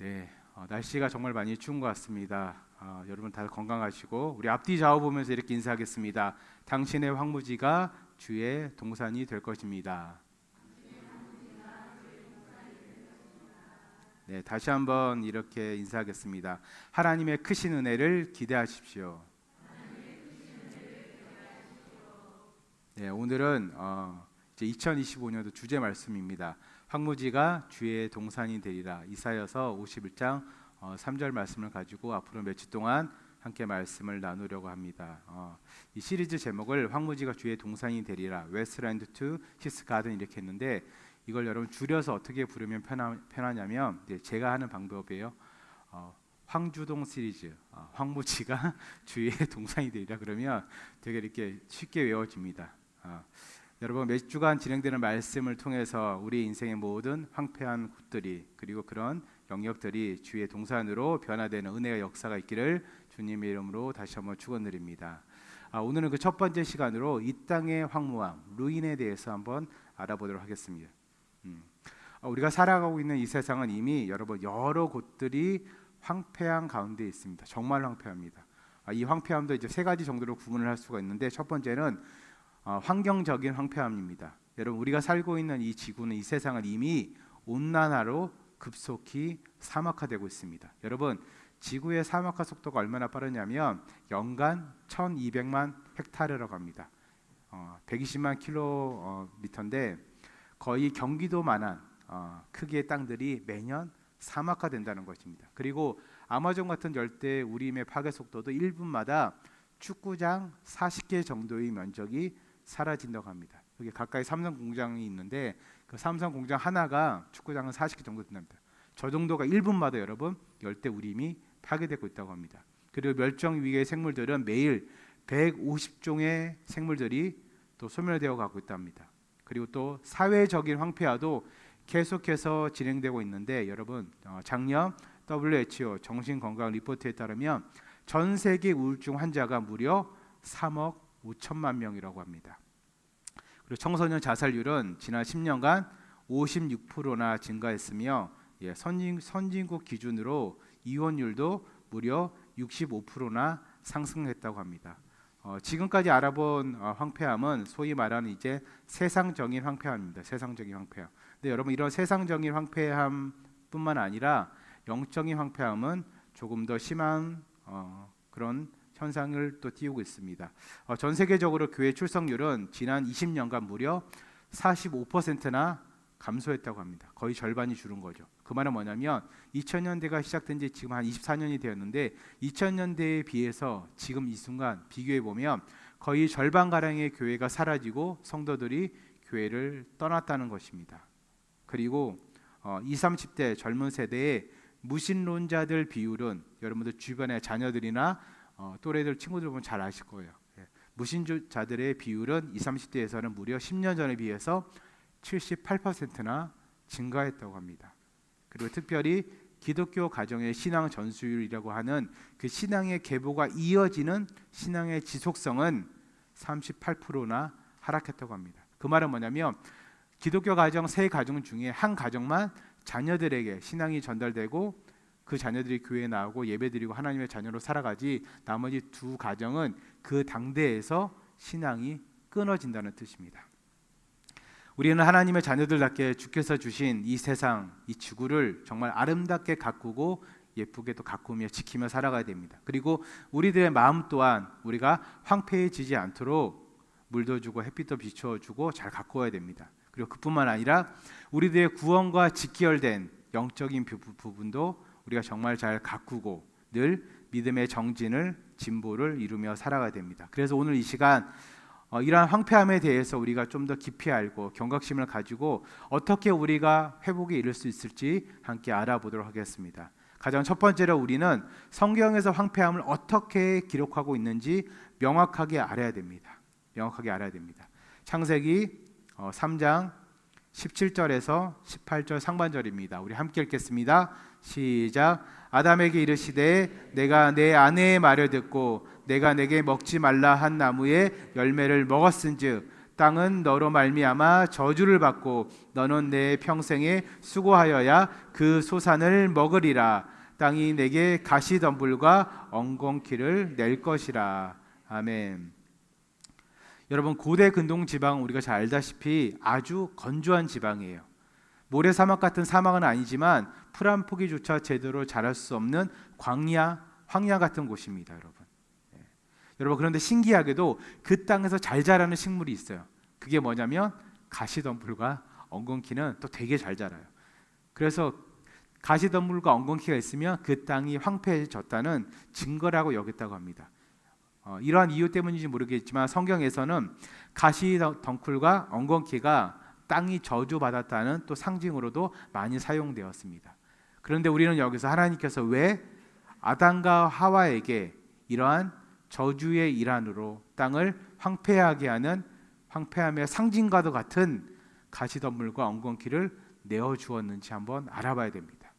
네, 날씨가 정말 많이 추운 것 같습니다. 여러분 다들 건강하시고 우리 앞뒤 좌우 보면서 이렇게 인사하겠습니다. 당신의 황무지가 주의 동산이 될 것입니다. 네, 다시 한번 이렇게 인사하겠습니다. 하나님의 크신 은혜를 기대하십시오. 네, 오늘은 이제 2025년도 주제 말씀입니다. 황무지가 주의 동산이 되리라. 이사야서 51장 3절 말씀을 가지고 앞으로 며칠 동안 함께 말씀을 나누려고 합니다. 이 시리즈 제목을 황무지가 주의 동산이 되리라, 웨스트랜드 투 히스 가든 이렇게 했는데, 이걸 여러분 줄여서 어떻게 부르면 편하냐면 제가 하는 방법이에요. 황주동 시리즈, 황무지가 주의 동산이 되리라 그러면 되게 이렇게 쉽게 외워집니다. 여러분 몇 주간 진행되는 말씀을 통해서 우리 인생의 모든 황폐한 곳들이, 그리고 그런 영역들이 주의 동산으로 변화되는 은혜의 역사가 있기를 주님의 이름으로 다시 한번 축원드립니다. 오늘은 그 첫 번째 시간으로 이 땅의 황무함, 루인에 대해서 한번 알아보도록 하겠습니다. 우리가 살아가고 있는 이 세상은 이미 여러분 여러 곳들이 황폐한 가운데 있습니다. 정말 황폐합니다. 이 황폐함도 이제 세 가지 정도로 구분을 할 수가 있는데, 첫 번째는 환경적인 황폐함입니다. 여러분 우리가 살고 있는 이 지구는, 이 세상은 이미 온난화로 급속히 사막화되고 있습니다. 여러분 지구의 사막화 속도가 얼마나 빠르냐면 연간 1200만 헥타르라고 합니다. 120만 킬로미터인데 거의 경기도만한 크기의 땅들이 매년 사막화된다는 것입니다. 그리고 아마존 같은 열대 우림의 파괴 속도도 1분마다 축구장 40개 정도의 면적이 사라진다고 합니다. 여기 가까이 삼성 공장이 있는데 그 삼성 공장 하나가 축구장은 40개 정도 된답니다. 저 정도가 1분마다 여러분 열대 우림이 파괴되고 있다고 합니다. 그리고 멸종 위기의 생물들은 매일 150종의 생물들이 또 소멸되어 가고 있답니다. 그리고 또 사회적인 황폐화도 계속해서 진행되고 있는데, 여러분 작년 WHO 정신건강 리포트에 따르면 전 세계 우울증 환자가 무려 3억 5천만 명이라고 합니다. 그리고 청소년 자살률은 지난 10년간 56%나 증가했으며, 선진국 기준으로 이혼율도 무려 65%나 상승했다고 합니다. 지금까지 알아본 황폐함은 소위 말하는 이제 세상적인 황폐함입니다. 세상적인 황폐함. 근데 여러분 이런 세상적인 황폐함뿐만 아니라 영적인 황폐함은 조금 더 심한 그런 현상을 또 띄우고 있습니다. 전 세계적으로 교회 출석률은 지난 20년간 무려 45%나 감소했다고 합니다. 거의 절반이 줄은 거죠. 그 말은 뭐냐면 2000년대가 시작된 지 지금 한 24년이 되었는데 2000년대에 비해서 지금 이 순간 비교해 보면 거의 절반가량의 교회가 사라지고 성도들이 교회를 떠났다는 것입니다. 그리고 20, 30대 젊은 세대의 무신론자들 비율은 여러분들 주변의 자녀들이나 또래들 친구들 보면 잘 아실 거예요. 무신자들의 비율은 20, 30대에서는 무려 10년 전에 비해서 78%나 증가했다고 합니다. 그리고 특별히 기독교 가정의 신앙 전수율이라고 하는 그 신앙의 계보가 이어지는 신앙의 지속성은 38%나 하락했다고 합니다. 그 말은 뭐냐면 기독교 가정 세 가정 중에 한 가정만 자녀들에게 신앙이 전달되고 그 자녀들이 교회에 나오고 예배드리고 하나님의 자녀로 살아가지, 나머지 두 가정은 그 당대에서 신앙이 끊어진다는 뜻입니다. 우리는 하나님의 자녀들답게 주께서 주신 이 세상, 이 지구를 정말 아름답게 가꾸고 예쁘게 또 가꾸며 지키며 살아가야 됩니다. 그리고 우리들의 마음 또한 우리가 황폐해지지 않도록 물도 주고 햇빛도 비춰주고 잘 가꾸어야 됩니다. 그리고 그뿐만 아니라 우리들의 구원과 직결된 영적인 부분도 우리가 정말 잘 가꾸고 늘 믿음의 정진을, 진보를 이루며 살아가야 됩니다. 그래서 오늘 이 시간 이러한 황폐함에 대해서 우리가 좀 더 깊이 알고 경각심을 가지고 어떻게 우리가 회복에 이를 수 있을지 함께 알아보도록 하겠습니다. 가장 첫 번째로 우리는 성경에서 황폐함을 어떻게 기록하고 있는지 명확하게 알아야 됩니다. 명확하게 알아야 됩니다. 창세기 3장 17절에서 18절 상반절입니다. 우리 함께 읽겠습니다. 시작. 아담에게 이르시되 내가 내 아내의 말을 듣고 내가 내게 먹지 말라 한 나무의 열매를 먹었은즉 땅은 너로 말미암아 저주를 받고 너는 내 평생에 수고하여야 그 소산을 먹으리라. 땅이 내게 가시덤불과 엉겅퀴를 낼 것이라. 아멘. 여러분, 고대 근동 지방 우리가 잘 알다시피 아주 건조한 지방이에요. 모래 사막 같은 사막은 아니지만 풀 한 포기조차 제대로 자랄 수 없는 광야, 황야 같은 곳입니다, 여러분. 여러분, 그런데 신기하게도 그 땅에서 잘 자라는 식물이 있어요. 그게 뭐냐면 가시덤불과 엉겅퀴는 또 되게 잘 자라요. 그래서 가시덤불과 엉겅퀴가 있으면 그 땅이 황폐해졌다는 증거라고 여겼다고 합니다. 이러한 이유 때문인지 모르겠지만 성경에서는 가시덤불과 엉겅퀴가 땅이 저주받았다는 또 상징으로도 많이 사용되었습니다. 그런데 우리는 여기서 하나님께서 왜 아담과 하와에게 이러한 저주의 일환으로 땅을 황폐하게 하는 황폐함의 상징과도 같은 가시덤불과 엉겅퀴를 내어주었는지 한번 알아봐야 됩니다.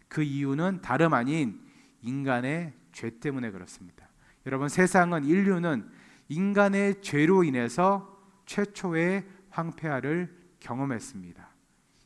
그 이유는 다름 아닌 인간의 죄 때문에 그렇습니다. 여러분, 세상은, 인류는 인간의 죄로 인해서 최초의 황폐화를 경험했습니다.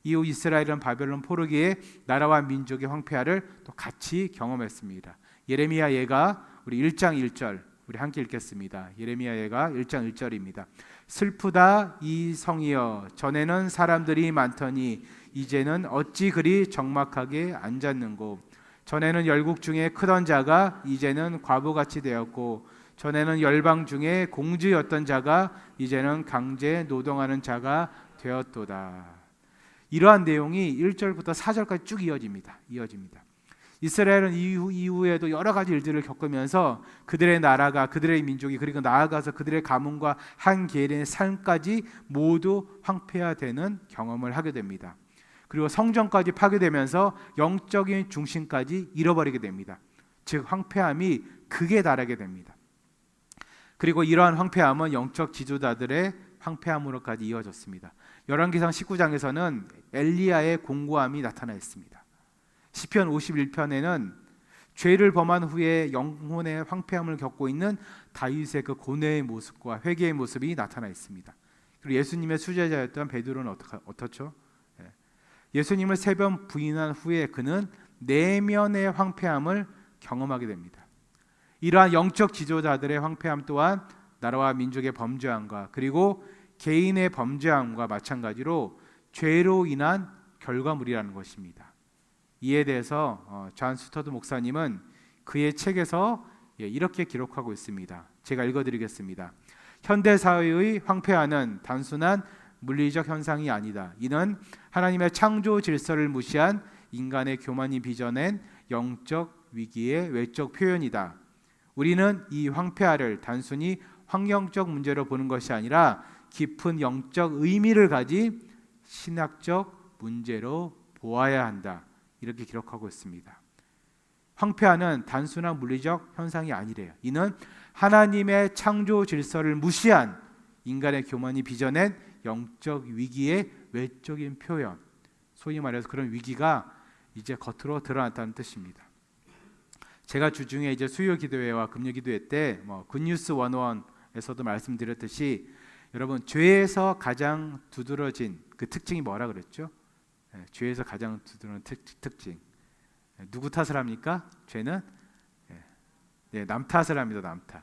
이후 이스라엘은 바벨론 포로기에 나라와 민족의 황폐화를 또 같이 경험했습니다. 예레미야 예가 우리 1장 1절 우리 함께 읽겠습니다. 예레미야 예가 1장 1절입니다. 슬프다 이 성이여, 전에는 사람들이 많더니 이제는 어찌 그리 적막하게 앉았는고. 전에는 열국 중에 크던 자가 이제는 과부같이 되었고, 전에는 열방 중에 공주였던 자가 이제는 강제 노동하는 자가 되었도다. 이러한 내용이 1절부터 4절까지 쭉 이어집니다. 이스라엘은 이후에도 여러 가지 일들을 겪으면서 그들의 나라가, 그들의 민족이, 그리고 나아가서 그들의 가문과 한 개인의 삶까지 모두 황폐화되는 경험을 하게 됩니다. 그리고 성전까지 파괴되면서 영적인 중심까지 잃어버리게 됩니다. 즉 황폐함이 극에 달하게 됩니다. 그리고 이러한 황폐함은 영적 지도자들의 황폐함으로까지 이어졌습니다. 열왕기상 19장에서는 엘리야의 공고함이 나타나 있습니다. 시편 51편에는 죄를 범한 후에 영혼의 황폐함을 겪고 있는 다윗의 그 고뇌의 모습과 회개의 모습이 나타나 있습니다. 그리고 예수님의 수제자였던 베드로는 어떻죠? 예수님을 3번 부인한 후에 그는 내면의 황폐함을 경험하게 됩니다. 이러한 영적 지도자들의 황폐함 또한 나라와 민족의 범죄함과 그리고 개인의 범죄함과 마찬가지로 죄로 인한 결과물이라는 것입니다. 이에 대해서 존 스터드 목사님은 그의 책에서 이렇게 기록하고 있습니다. 제가 읽어드리겠습니다. 현대 사회의 황폐화는 단순한 물리적 현상이 아니다. 이는 하나님의 창조 질서를 무시한 인간의 교만이 빚어낸 영적 위기의 외적 표현이다. 우리는 이 황폐화를 단순히 환경적 문제로 보는 것이 아니라 깊은 영적 의미를 가진 신학적 문제로 보아야 한다. 이렇게 기록하고 있습니다. 황폐화는 단순한 물리적 현상이 아니래요. 이는 하나님의 창조 질서를 무시한 인간의 교만이 빚어낸 영적 위기의 외적인 표현, 소위 말해서 그런 위기가 이제 겉으로 드러났다는 뜻입니다. 제가 주중에 이제 수요 기도회와 금요 기도회 때 굿뉴스 101에서도 말씀드렸듯이 여러분, 죄에서 가장 두드러진 그 특징이 뭐라 그랬죠? 죄에서 가장 두드러진 특징. 누구 탓을 합니까? 죄는 남 탓을 합니다. 남 탓.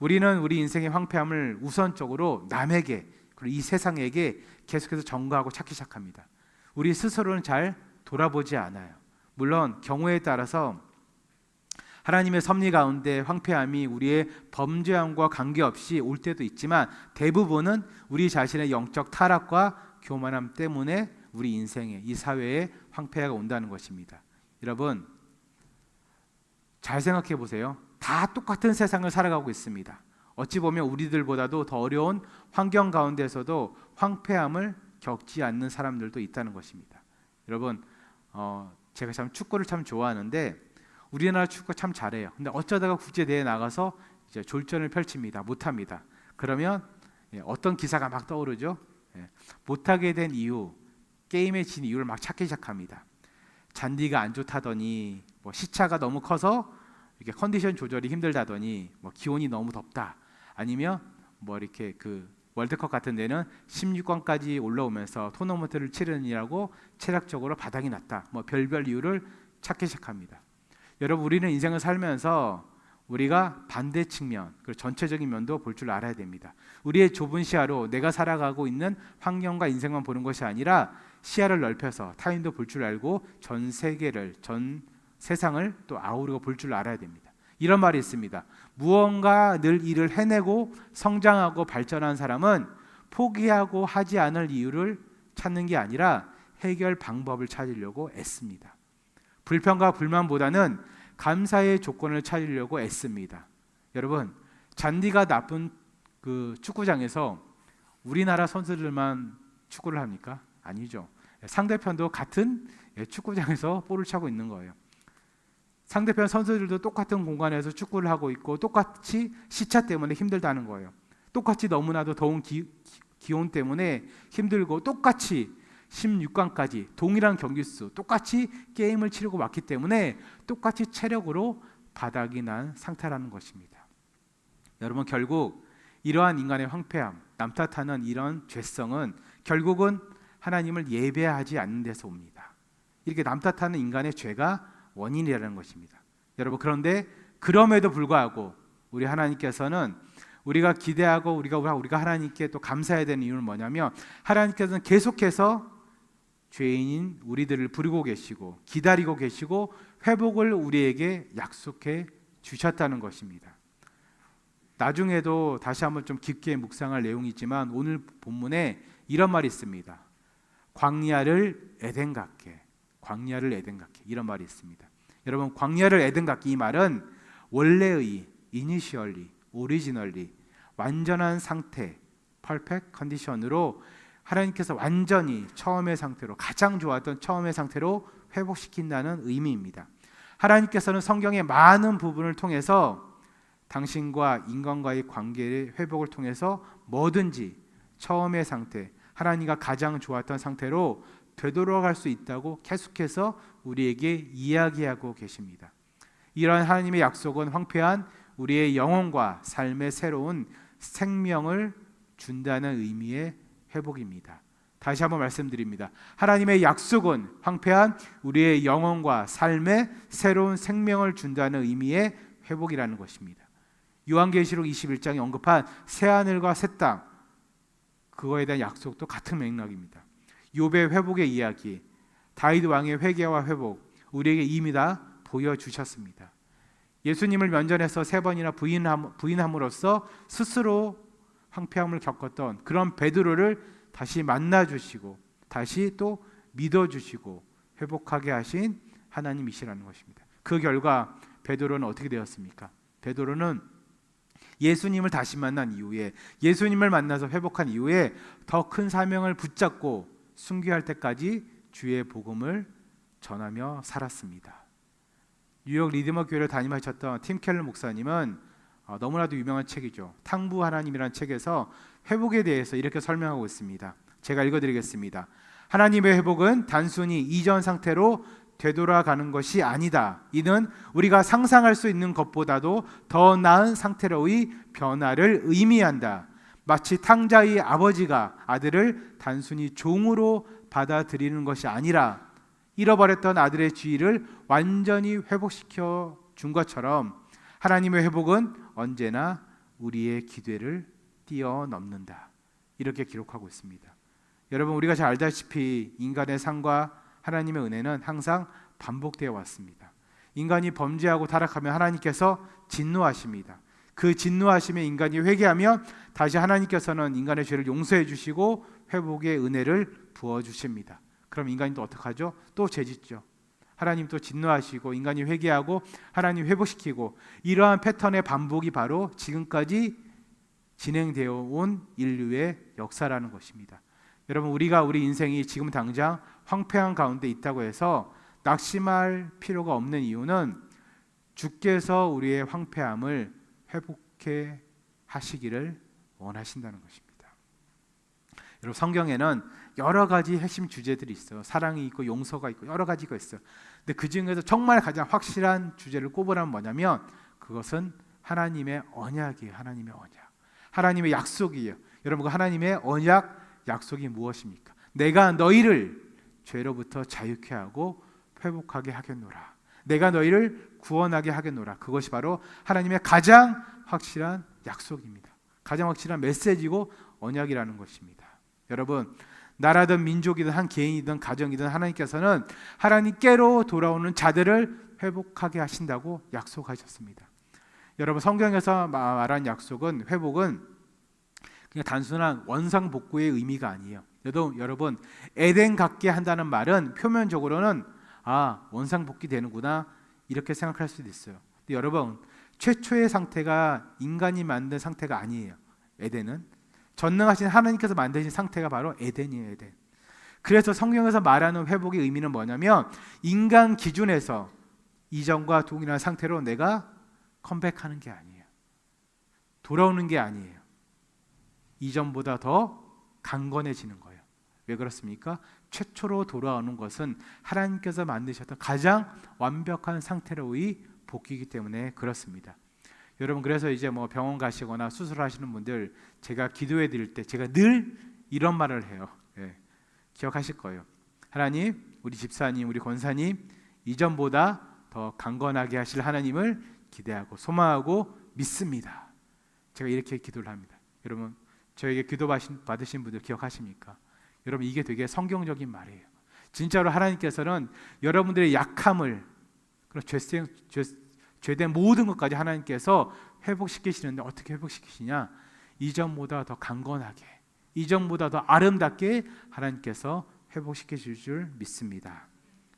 우리는 우리 인생의 황폐함을 우선적으로 남에게 그리고 이 세상에게 계속해서 전가하고 찾기 시작합니다. 우리 스스로는 잘 돌아보지 않아요. 물론 경우에 따라서 하나님의 섭리 가운데 황폐함이 우리의 범죄함과 관계없이 올 때도 있지만 대부분은 우리 자신의 영적 타락과 교만함 때문에 우리 인생에, 이 사회에 황폐화가 온다는 것입니다. 여러분, 잘 생각해 보세요. 다 똑같은 세상을 살아가고 있습니다. 어찌 보면 우리들보다도 더 어려운 환경 가운데서도 황폐함을 겪지 않는 사람들도 있다는 것입니다. 여러분, 제가 참 축구를 참 좋아하는데 우리나라 축구 참 잘해요. 근데 어쩌다가 국제대회에 나가서 이제 졸전을 펼칩니다. 못합니다. 그러면 어떤 기사가 막 떠오르죠? 못하게 된 이유, 게임에 진 이유를 막 찾기 시작합니다. 잔디가 안 좋다더니, 시차가 너무 커서 이렇게 컨디션 조절이 힘들다더니, 기온이 너무 덥다, 아니면 이렇게 그 월드컵 같은 데는 16강까지 올라오면서 토너먼트를 치르느라고 체력적으로 바닥이 났다. 뭐 별별 이유를 찾기 시작합니다. 여러분, 우리는 인생을 살면서 우리가 반대 측면, 그리고 전체적인 면도 볼 줄 알아야 됩니다. 우리의 좁은 시야로 내가 살아가고 있는 환경과 인생만 보는 것이 아니라 시야를 넓혀서 타인도 볼 줄 알고 전 세계를, 전 세상을 또 아우르고 볼 줄 알아야 됩니다. 이런 말이 있습니다. 무언가 늘 일을 해내고 성장하고 발전한 사람은 포기하고 하지 않을 이유를 찾는 게 아니라 해결 방법을 찾으려고 애씁니다. 불평과 불만보다는 감사의 조건을 찾으려고 애씁니다. 여러분, 잔디가 나쁜 그 축구장에서 우리나라 선수들만 축구를 합니까? 아니죠. 상대편도 같은 축구장에서 볼을 차고 있는 거예요. 상대편 선수들도 똑같은 공간에서 축구를 하고 있고 똑같이 시차 때문에 힘들다는 거예요. 똑같이 너무나도 더운 기온 때문에 힘들고 똑같이 16강까지 동일한 경기수 똑같이 게임을 치르고 왔기 때문에 똑같이 체력으로 바닥이 난 상태라는 것입니다. 여러분, 결국 이러한 인간의 황폐함, 남 탓하는 이런 죄성은 결국은 하나님을 예배하지 않는 데서 옵니다. 이렇게 남 탓하는 인간의 죄가 원인이라는 것입니다. 여러분, 그런데 그럼에도 불구하고 우리 하나님께서는 우리가 기대하고 우리가 하나님께 또 감사해야 되는 이유는 뭐냐면 하나님께서는 계속해서 죄인인 우리들을 부르고 계시고 기다리고 계시고 회복을 우리에게 약속해 주셨다는 것입니다. 나중에도 다시 한번 좀 깊게 묵상할 내용이지만 오늘 본문에 이런 말이 있습니다. 광야를 에덴 같게, 광야를 에덴 같게, 이런 말이 있습니다. 여러분, 광야를 에덴 같게, 이 말은 원래의 이니시얼리, 오리지널리, 완전한 상태, 퍼펙트 컨디션으로 하나님께서 완전히 처음의 상태로, 가장 좋았던 처음의 상태로 회복시킨다는 의미입니다. 하나님께서는 성경의 많은 부분을 통해서 당신과 인간과의 관계의 회복을 통해서 뭐든지 처음의 상태, 하나님과 가장 좋았던 상태로 되돌아갈 수 있다고 계속해서 우리에게 이야기하고 계십니다. 이러한 하나님의 약속은 황폐한 우리의 영혼과 삶의 새로운 생명을 준다는 의미의 회복입니다. 다시 한번 말씀드립니다. 하나님의 약속은 황폐한 우리의 영혼과 삶의 새로운 생명을 준다는 의미의 회복이라는 것입니다. 요한계시록 21장에 언급한 새하늘과 새 땅, 그거에 대한 약속도 같은 맥락입니다. 욥의 회복의 이야기, 다윗 왕의 회개와 회복, 우리에게 이미 다 보여주셨습니다. 예수님을 면전에서 3번이나 부인함으로써 스스로 황폐함을 겪었던 그런 베드로를 다시 만나주시고 다시 또 믿어주시고 회복하게 하신 하나님이시라는 것입니다. 그 결과 베드로는 어떻게 되었습니까? 베드로는 예수님을 다시 만난 이후에, 예수님을 만나서 회복한 이후에 더 큰 사명을 붙잡고 순교할 때까지 주의 복음을 전하며 살았습니다. 뉴욕 리디머 교회를 담임하셨던 팀 켈러 목사님은 너무나도 유명한 책이죠. 탕부 하나님이라는 책에서 회복에 대해서 이렇게 설명하고 있습니다. 제가 읽어드리겠습니다. 하나님의 회복은 단순히 이전 상태로 되돌아가는 것이 아니다. 이는 우리가 상상할 수 있는 것보다도 더 나은 상태로의 변화를 의미한다. 마치 탕자의 아버지가 아들을 단순히 종으로 받아들이는 것이 아니라 잃어버렸던 아들의 지위를 완전히 회복시켜 준 것처럼 하나님의 회복은 언제나 우리의 기대를 뛰어넘는다. 이렇게 기록하고 있습니다. 여러분, 우리가 잘 알다시피 인간의 삶과 하나님의 은혜는 항상 반복되어 왔습니다. 인간이 범죄하고 타락하면 하나님께서 진노하십니다. 그 진노하심에 인간이 회개하면 다시 하나님께서는 인간의 죄를 용서해 주시고 회복의 은혜를 부어주십니다. 그럼 인간이 또 어떡하죠? 또 죄짓죠. 하나님 또 진노하시고 인간이 회개하고 하나님 회복시키고, 이러한 패턴의 반복이 바로 지금까지 진행되어 온 인류의 역사라는 것입니다. 여러분, 우리가 우리 인생이 지금 당장 황폐한 가운데 있다고 해서 낙심할 필요가 없는 이유는 주께서 우리의 황폐함을 회복해 하시기를 원하신다는 것입니다. 여러분, 성경에는 여러 가지 핵심 주제들이 있어요. 사랑이 있고 용서가 있고 여러 가지가 있어요. 근데 그 중에서 정말 가장 확실한 주제를 꼽으라면 뭐냐면 그것은 하나님의 언약이에요. 하나님의 언약, 하나님의 약속이에요. 여러분, 그 하나님의 언약 약속이 무엇입니까? 내가 너희를 죄로부터 자유케 하고 회복하게 하겠노라. 내가 너희를 구원하게 하겠노라. 그것이 바로 하나님의 가장 확실한 약속입니다. 가장 확실한 메시지고 언약이라는 것입니다. 여러분, 나라든 민족이든 한 개인이든 가정이든 하나님께서는 하나님께로 돌아오는 자들을 회복하게 하신다고 약속하셨습니다. 여러분, 성경에서 말한 약속은, 회복은 그냥 단순한 원상복구의 의미가 아니에요. 여러분, 에덴 같게 한다는 말은 표면적으로는 원상복귀 되는구나 이렇게 생각할 수도 있어요. 근데 여러분, 최초의 상태가 인간이 만든 상태가 아니에요. 에덴은 전능하신 하나님께서 만드신 상태가 바로 에덴이에요. 에덴. 그래서 성경에서 말하는 회복의 의미는 뭐냐면, 인간 기준에서 이전과 동일한 상태로 내가 컴백하는 게 아니에요. 돌아오는 게 아니에요. 이전보다 더 강건해지는 거예요. 왜 그렇습니까? 최초로 돌아오는 것은 하나님께서 만드셨던 가장 완벽한 상태로의 복귀이기 때문에 그렇습니다. 여러분, 그래서 이제 병원 가시거나 수술하시는 분들, 제가 기도해 드릴 때 제가 늘 이런 말을 해요. 기억하실 거예요. 하나님, 우리 집사님, 우리 권사님 이전보다 더 강건하게 하실 하나님을 기대하고 소망하고 믿습니다. 제가 이렇게 기도를 합니다. 여러분, 저에게 기도 받으신 분들 기억하십니까? 여러분, 이게 되게 성경적인 말이에요. 진짜로 하나님께서는 여러분들의 약함을, 그런 죄된 모든 것까지 하나님께서 회복시키시는데, 어떻게 회복시키시냐? 이전보다 더 강건하게, 이전보다 더 아름답게 하나님께서 회복시키실 줄 믿습니다.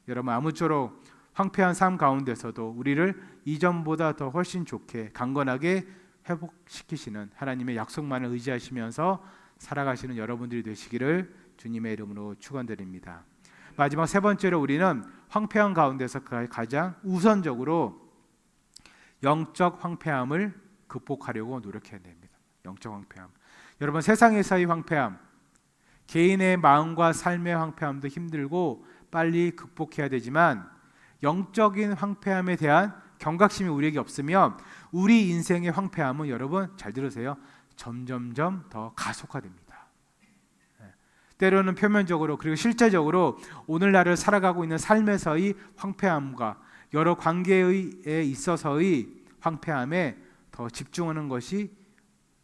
여러분, 아무쪼록 황폐한 삶 가운데서도 우리를 이전보다 더 훨씬 좋게 강건하게 회복시키시는 하나님의 약속만을 의지하시면서 살아가시는 여러분들이 되시기를 주님의 이름으로 축원드립니다. 마지막 세 번째로, 우리는 황폐한 가운데서 가장 우선적으로 영적 황폐함을 극복하려고 노력해야 됩니다. 영적 황폐함. 여러분, 세상에서의 황폐함, 개인의 마음과 삶의 황폐함도 힘들고 빨리 극복해야 되지만, 영적인 황폐함에 대한 경각심이 우리에게 없으면 우리 인생의 황폐함은, 여러분 잘 들으세요, 점점점 더 가속화됩니다. 때로는 표면적으로, 그리고 실제적으로 오늘날을 살아가고 있는 삶에서의 황폐함과 여러 관계에 있어서의 황폐함에 더 집중하는 것이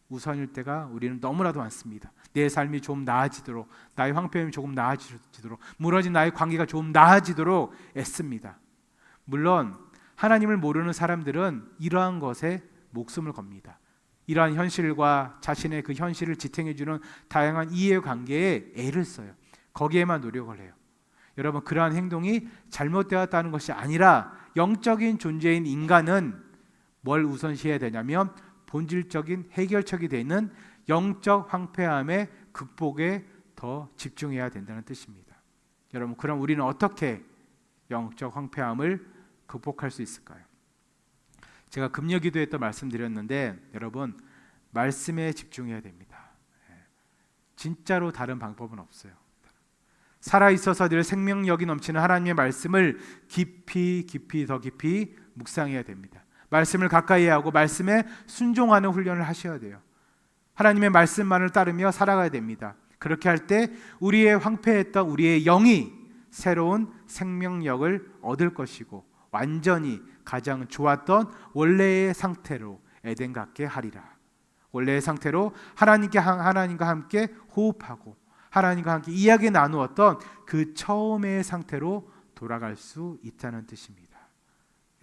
우선일 때가 우리는 너무나도 많습니다. 내 삶이 좀 나아지도록, 나의 황폐함이 조금 나아지도록, 무너진 나의 관계가 좀 나아지도록 애씁니다. 물론 하나님을 모르는 사람들은 이러한 것에 목숨을 겁니다. 이러한 현실과 자신의 그 현실을 지탱해주는 다양한 이해관계에 애를 써요. 거기에만 노력을 해요. 여러분, 그러한 행동이 잘못되었다는 것이 아니라, 영적인 존재인 인간은 뭘 우선시해야 되냐면 본질적인 해결책이 되는 영적 황폐함의 극복에 더 집중해야 된다는 뜻입니다. 여러분, 그럼 우리는 어떻게 영적 황폐함을 극복할 수 있을까요? 제가 금요 기도에 또 말씀드렸는데, 여러분, 말씀에 집중해야 됩니다. 진짜로 다른 방법은 없어요. 살아있어서 늘 생명력이 넘치는 하나님의 말씀을 깊이 더 깊이 묵상해야 됩니다. 말씀을 가까이 하고 말씀에 순종하는 훈련을 하셔야 돼요. 하나님의 말씀만을 따르며 살아가야 됩니다. 그렇게 할 때 우리의 황폐했던 우리의 영이 새로운 생명력을 얻을 것이고, 완전히 가장 좋았던 원래의 상태로 에덴 같게 하리라. 원래의 상태로 하나님과 함께 호흡하고 하나님과 함께 이야기 나누었던 그 처음의 상태로 돌아갈 수 있다는 뜻입니다.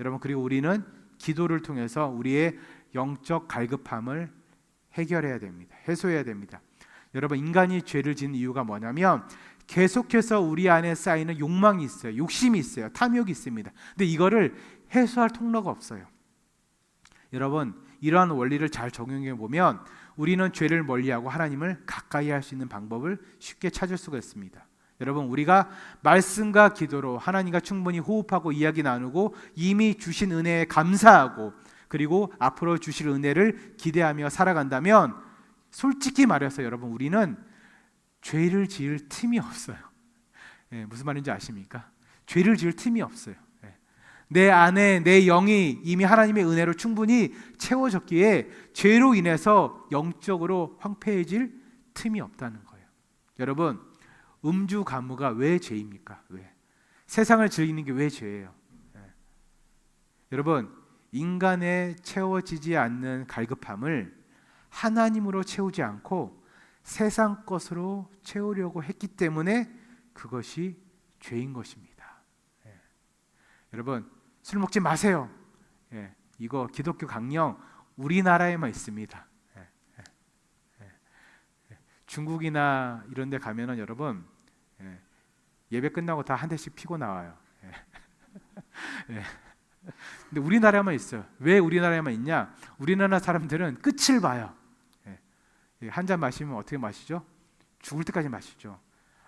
여러분, 그리고 우리는 기도를 통해서 우리의 영적 갈급함을 해결해야 됩니다. 해소해야 됩니다. 여러분, 인간이 죄를 짓는 이유가 뭐냐면 계속해서 우리 안에 쌓이는 욕망이 있어요. 욕심이 있어요. 탐욕이 있습니다. 근데 이거를 해소할 통로가 없어요. 여러분, 이러한 원리를 잘 적용해 보면 우리는 죄를 멀리하고 하나님을 가까이 할 수 있는 방법을 쉽게 찾을 수가 있습니다. 여러분, 우리가 말씀과 기도로 하나님과 충분히 호흡하고 이야기 나누고 이미 주신 은혜에 감사하고, 그리고 앞으로 주실 은혜를 기대하며 살아간다면, 솔직히 말해서 여러분, 우리는 죄를 지을 틈이 없어요. 무슨 말인지 아십니까? 죄를 지을 틈이 없어요. 내 안에 내 영이 이미 하나님의 은혜로 충분히 채워졌기에 죄로 인해서 영적으로 황폐해질 틈이 없다는 거예요. 여러분, 음주 가무가 왜 죄입니까? 왜? 세상을 즐기는 게 왜 죄예요? 여러분, 인간의 채워지지 않는 갈급함을 하나님으로 채우지 않고 세상 것으로 채우려고 했기 때문에 그것이 죄인 것입니다. 여러분, 술 먹지 마세요. 이거 기독교 강령 우리나라에만 있습니다. 중국이나 이런 데 가면은 여러분, 예배 끝나고 다 한 대씩 피고 나와요. 근데 우리나라에만 있어요. 왜 우리나라에만 있냐? 우리나라 사람들은 끝을 봐요. 한 잔 마시면 어떻게 마시죠? 죽을 때까지 마시죠.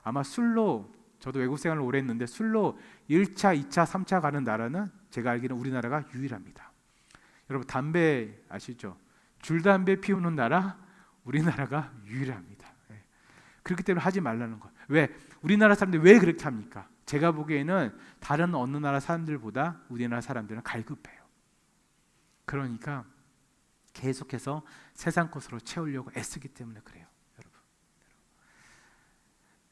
아마 술로, 저도 외국 생활을 오래 했는데 술로 1차, 2차, 3차 가는 나라는 제가 알기로는 우리나라가 유일합니다. 여러분, 담배 아시죠? 줄담배 피우는 나라 우리나라가 유일합니다. 그렇기 때문에 하지 말라는 거예요. 왜? 우리나라 사람들이 왜 그렇게 합니까? 제가 보기에는 다른 어느 나라 사람들보다 우리나라 사람들은 갈급해요. 그러니까 계속해서 세상 것으로 채우려고 애쓰기 때문에 그래요.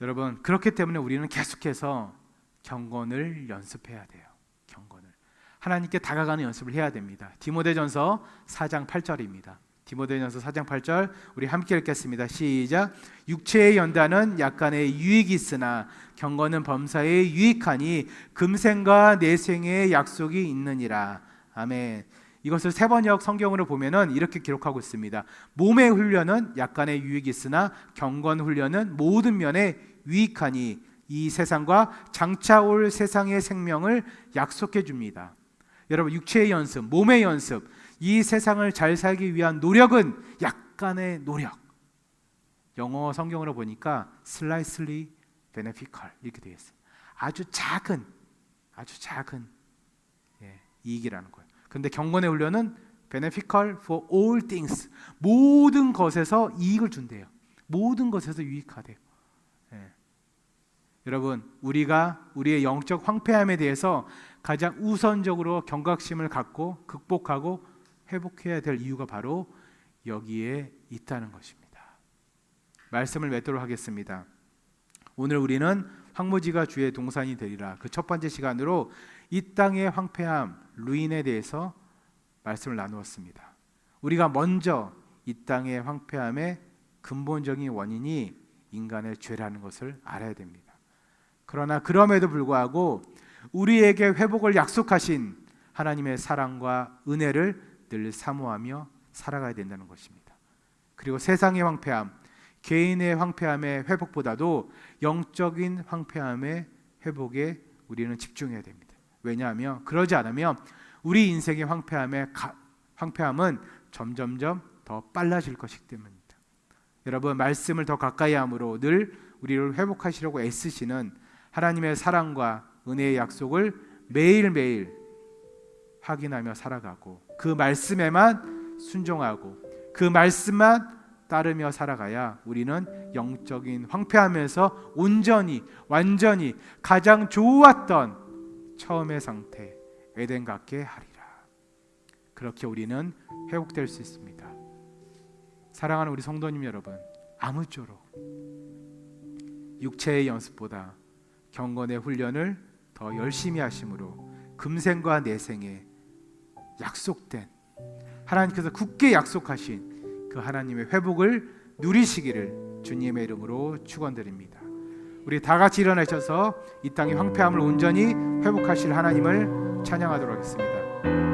여러분, 그렇기 때문에 우리는 계속해서 경건을 연습해야 돼요. 경건을. 하나님께 다가가는 연습을 해야 됩니다. 디모데전서 4장 8절입니다. 디모데전서 4장 8절 우리 함께 읽겠습니다. 시작. 육체의 연단은 약간의 유익이 있으나 경건은 범사에 유익하니 금생과 내생의 약속이 있느니라. 아멘. 이것을 세번역 성경으로 보면은 이렇게 기록하고 있습니다. 몸의 훈련은 약간의 유익이 있으나 경건 훈련은 모든 면에 유익하니 이 세상과 장차 올 세상의 생명을 약속해 줍니다. 여러분, 육체의 연습, 몸의 연습, 이 세상을 잘 살기 위한 노력은 약간의 노력. 영어 성경으로 보니까 slightly beneficial 이렇게 되어 있어요. 아주 작은 이익이라는 거예요. 그런데 경건의 훈련은 beneficial for all things, 모든 것에서 이익을 준대요. 모든 것에서 유익하대요. 여러분, 우리가 우리의 영적 황폐함에 대해서 가장 우선적으로 경각심을 갖고 극복하고 회복해야 될 이유가 바로 여기에 있다는 것입니다. 말씀을 맺도록 하겠습니다. 오늘 우리는 황무지가 주의 동산이 되리라, 그 첫 번째 시간으로 이 땅의 황폐함, 루인에 대해서 말씀을 나누었습니다. 우리가 먼저 이 땅의 황폐함의 근본적인 원인이 인간의 죄라는 것을 알아야 됩니다. 그러나 그럼에도 불구하고 우리에게 회복을 약속하신 하나님의 사랑과 은혜를 늘 사모하며 살아가야 된다는 것입니다. 그리고 세상의 황폐함, 개인의 황폐함의 회복보다도 영적인 황폐함의 회복에 우리는 집중해야 됩니다. 왜냐하면 그러지 않으면 우리 인생의 황폐함은 점점점 더 빨라질 것이기 때문입니다. 여러분, 말씀을 더 가까이 함으로 늘 우리를 회복하시려고 애쓰시는 하나님의 사랑과 은혜의 약속을 매일매일 확인하며 살아가고 그 말씀에만 순종하고 그 말씀만 따르며 살아가야 우리는 영적인 황폐함에서 완전히 가장 좋았던 처음의 상태 에덴 같게 하리라. 그렇게 우리는 회복될 수 있습니다. 사랑하는 우리 성도님 여러분, 아무쪼록 육체의 연습보다 경건의 훈련을 더 열심히 하심으로 금생과 내생에 약속된, 하나님께서 굳게 약속하신 그 하나님의 회복을 누리시기를 주님의 이름으로 축원드립니다. 우리 다 같이 일어나셔서 이 땅의 황폐함을 온전히 회복하실 하나님을 찬양하도록 하겠습니다.